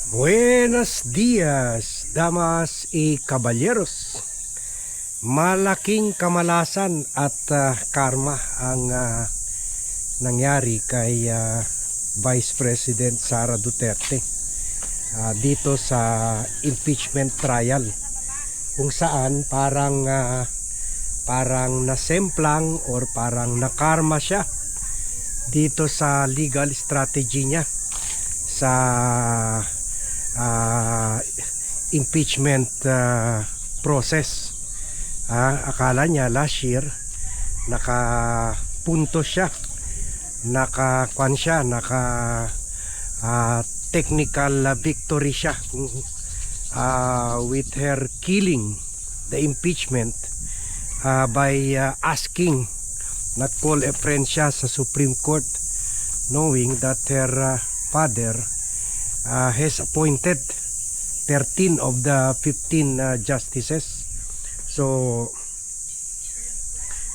Buenos dias, damas y caballeros. Malaking kamalasan at karma ang nangyari kay Vice President Sara Duterte dito sa impeachment trial, kung saan parang nasemplang or parang nakarma siya dito sa legal strategy niya sa impeachment process. Akala niya last year nakapunto siya, naka technical victory siya with her killing the impeachment by asking, not call a friend siya sa Supreme Court, knowing that her father has appointed 13 of the 15 justices. So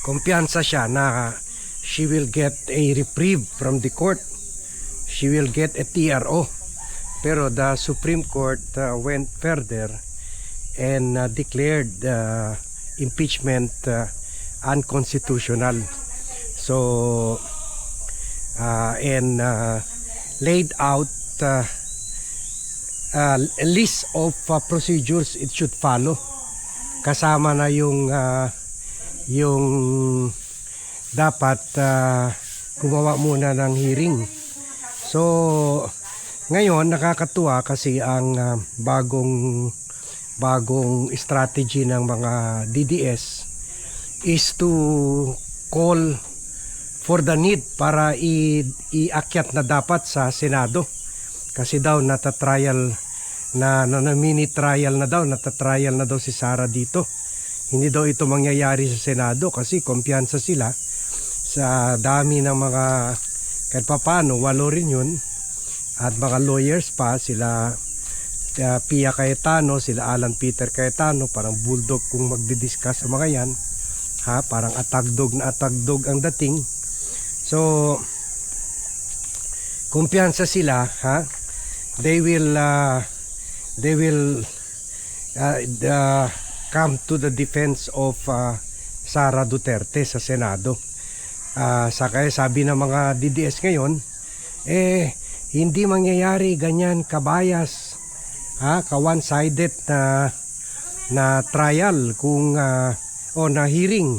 kumpiyansa siya na she will get a reprieve from the court, she will get a TRO. Pero the Supreme Court went further and declared impeachment unconstitutional. So and laid out a list of procedures it should follow. Kasama na yung dapat gumawa muna ng hearing. So ngayon nakakatuwa kasi ang bagong strategy ng mga DDS is to call for the need para iakyat na dapat sa Senado. Kasi daw natatrial na mini trial na daw, natatrial na daw si Sara dito. Hindi daw ito mangyayari sa Senado kasi kumpiyansa sila sa dami ng mga, kahit papano, 8 rin yun, at mga lawyers pa, sila Pia Cayetano, sila Alan Peter Cayetano, parang bulldog kung magdidiscuss sa mga yan, parang atagdog na atagdog ang dating. So kumpiyansa sila, they will come to the defense of Sara Duterte sa Senado. Kaya sabi ng mga DDS ngayon, hindi mangyayari ganyan kabayas, ka one-sided na trial kung o na hearing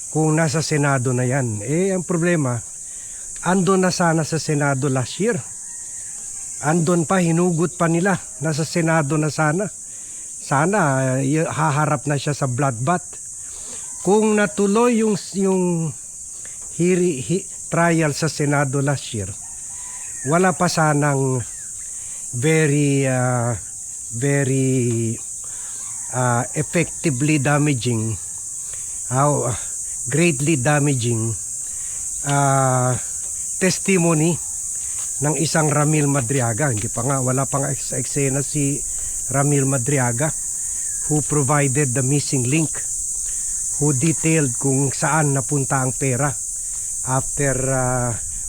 kung nasa Senado na yan. Ang problema, andun na sana sa Senado last year. Andun pa, hinugot pa nila, nasa Senado na sana. Sana haharap na siya sa bloodbath. Kung natuloy yung trial sa Senado last year, wala pa sanang very effectively damaging, greatly damaging testimony ng isang Ramil Madriaga. Hindi pa nga, wala pang sa eksena si Ramil Madriaga, who provided the missing link, who detailed kung saan napunta ang pera after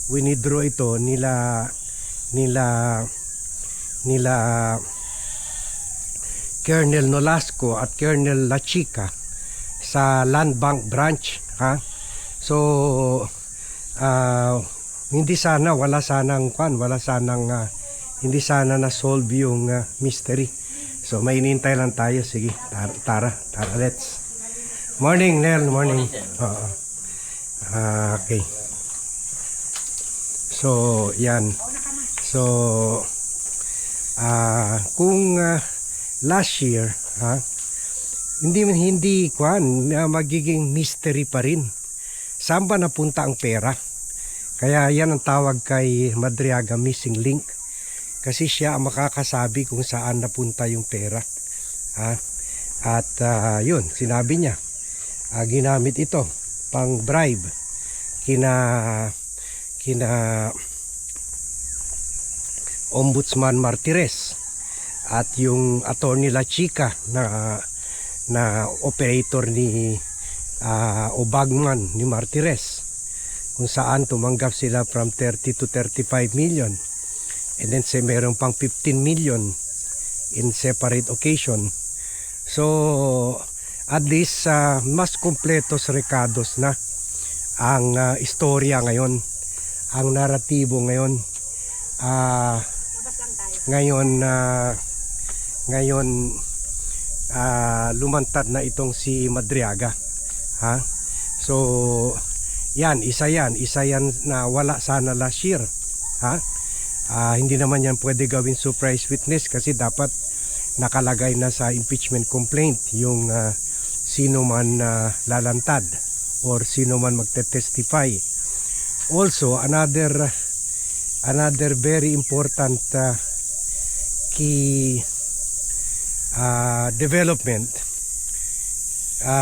winidraw ito nila Colonel Nolasco at Colonel La Chica sa Land Bank branch. So hindi sana, hindi sana na-solve yung mystery. So may hinihintay lang tayo. Sige, tara, let's. Morning, Nel, morning. Okay. So yan. So kung last year, hindi magiging mystery pa rin. Saan ba napunta ang pera? Kaya yan ang tawag kay Madriaga missing link. Kasi siya ang makakasabi kung saan napunta yung pera. At yun, sinabi niya, ginamit ito pang bribe kina Ombudsman Martires at yung Attorney La Chica na operator ni o bagman ni Martires, kung saan tumanggap sila from 30 to 35 million And then meron pang 15 million in separate occasion. So at least mas kumpletos recados na ang istorya ngayon, ang naratibo ngayon. Ngayon lumantad na itong si Madriaga, ha? So isa yan na wala sana last year, ha? Hindi naman yan pwede gawin surprise witness kasi dapat nakalagay na sa impeachment complaint yung sino man lalantad or sino man magte-testify. Also another very important key development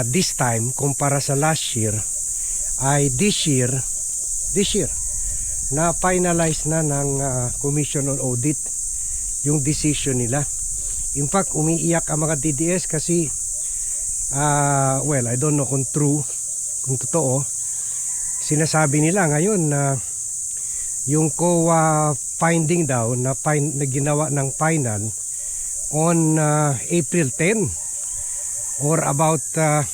this time kumpara sa last year ay this year na finalize na ng Commission on Audit yung decision nila. In fact, umiiyak ang mga DDS kasi well, I don't know kung true, kung totoo. Sinasabi nila ngayon na yung COA finding daw na ginawa ng final on April 10 or about 4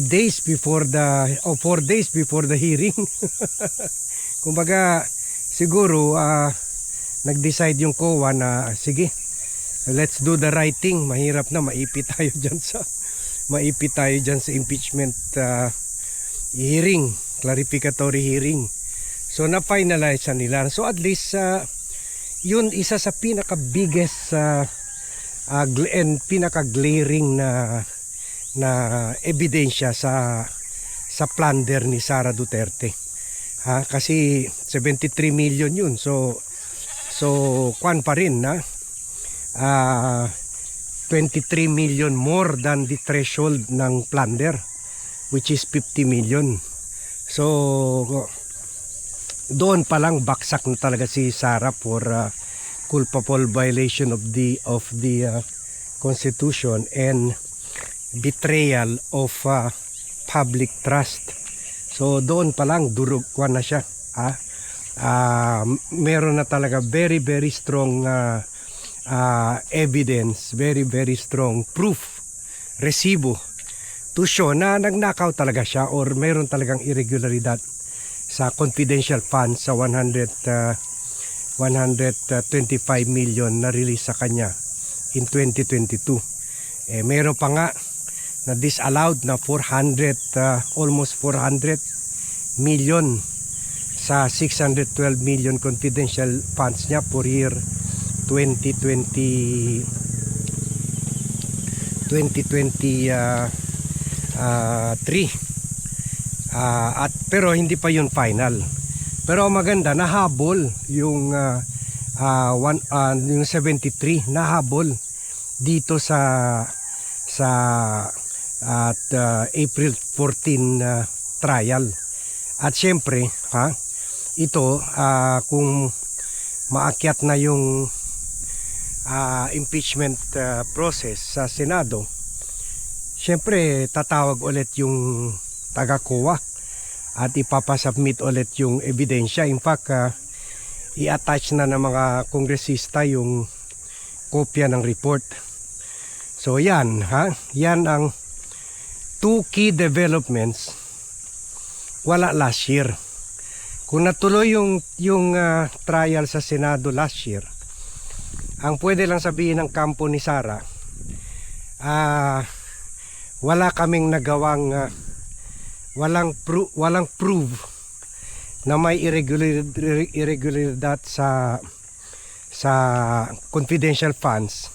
days before the hearing. Kumbaga siguro nag-decide yung COA na sige, let's do the right thing. Mahirap na maipit tayo dyan sa impeachment hearing, clarificatory hearing. So na-finalize nila. So at least yun isa sa pinaka-biggest and pinaka-glaring na ebidensya sa plunder ni Sara Duterte. Kasi 73 million yun. So kwan pa rin na 23 million more than the threshold ng plunder, which is 50 million. So doon pa lang baksak na talaga si Sara for culpable violation of the Constitution and betrayal of public trust. So doon pa lang durugwan na siya. Meron na talaga very very strong evidence, very very strong proof, resibo to show na nagnakaw talaga siya or meron talagang irregularidad sa confidential funds sa 125 million na release sa kanya in 2022. Meron pa nga na disallowed na almost 400 million sa 612 million confidential funds niya for year 2023. Pero hindi pa yun final. Pero maganda, nahabol yung yung 73, nahabol dito sa April 14 trial. At syempre, ito kung maakyat na yung impeachment process sa Senado, syempre tatawag ulit yung taga-COA at ipapasubmit ulit yung ebidensya. In fact, i-attach na ng mga kongresista yung kopya ng report. So yan, yan ang two key developments wala last year. Kung natuloy yung trial sa Senado last year, ang pwede lang sabihin ng kampo ni Sara, wala kaming nagawang walang proof na may irregularidad sa confidential funds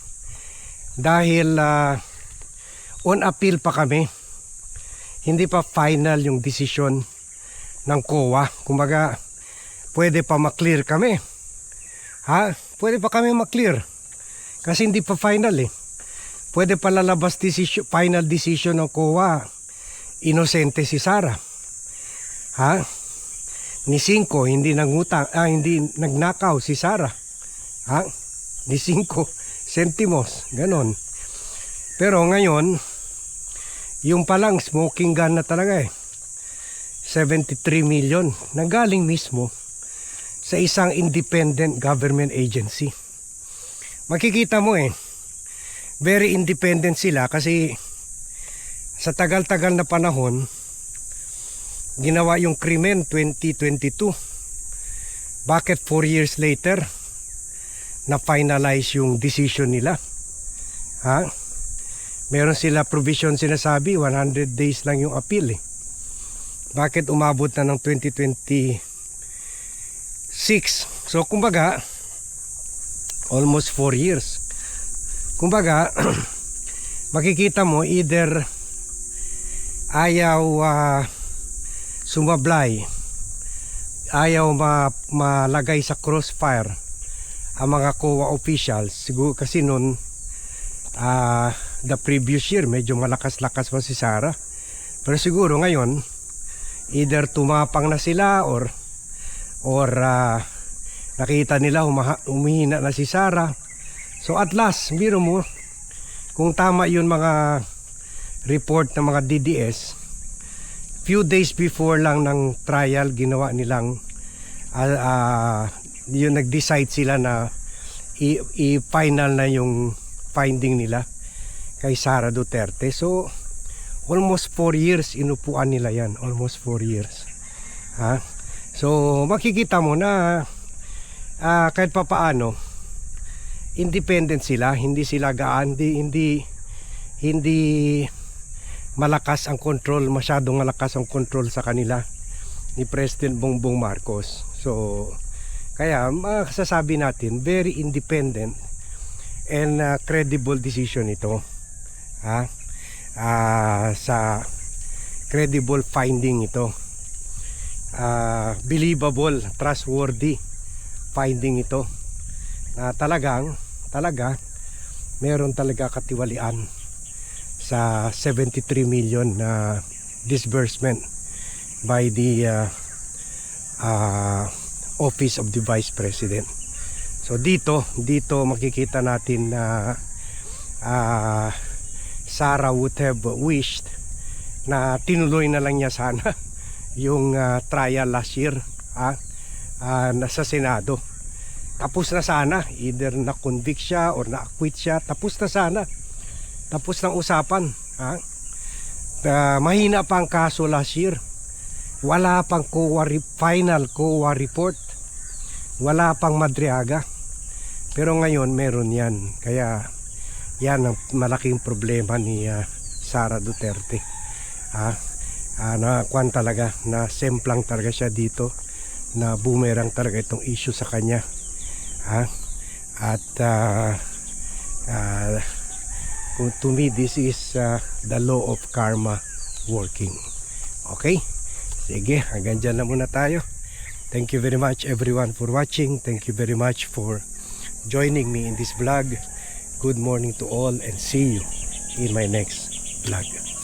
dahil on appeal pa kami, hindi pa final yung decision ng COA. Kumbaga pwede pa maklear kami, pwede pa kami maklear kasi hindi pa final pwede pa lalabas final decision ng COA, inosente si Sara, ni 5 hindi nangutang, hindi nagnakaw si Sara, ni 5 sentimos, ganon. Pero ngayon yung palang smoking gun na talaga 73 million nanggaling mismo sa isang independent government agency. Makikita mo very independent sila kasi sa tagal-tagal na panahon, ginawa yung krimen 2022. Bakit 4 years later, na finalize yung decision nila? Ha? Meron sila provision sinasabi, 100 days lang yung appeal Bakit umabot na ng 2026? So kumbaga, almost 4 years. Kumbaga, makikita mo either ayaw sumablay, ayaw malagay sa crossfire ang mga COA officials. Siguro kasi noon the previous year medyo malakas-lakas pa si Sara, pero siguro ngayon either tumapang na sila or nakita nila humihina na si Sara. So at last, biro mo kung tama yun mga report ng mga DDS, few days before lang ng trial ginawa nilang yun, nag-decide sila na i-final na yung finding nila kay Sara Duterte. So almost 4 years inupuan nila yan, almost 4 years. So makikita mo na kahit papaano independent sila, hindi sila hindi malakas ang control, masyadong malakas ang control sa kanila ni President Bongbong Marcos. So kaya masasabi natin very independent and credible decision ito sa credible finding ito, believable, trustworthy finding ito, na talaga meron talaga katiwalian sa 73 million na disbursement by the Office of the Vice President. So dito makikita natin na Sara would have wished na tinuloy na lang niya sana yung trial last year sa Senado. Tapos na sana, either na-convict siya or na-acquit siya, tapos na sana. Tapos ng usapan. Mahina pa ang kaso last year. Wala pang final COA report. Wala pang Madriaga. Pero ngayon meron yan. Kaya yan ang malaking problema ni Sara Duterte. Nakuan talaga, na semplang talaga siya dito, na boomerang talaga itong issue sa kanya. At to me, this is the law of karma working. Okay? Sige, hanggang dyan na muna tayo. Thank you very much everyone for watching. Thank you very much for joining me in this vlog. Good morning to all and see you in my next vlog.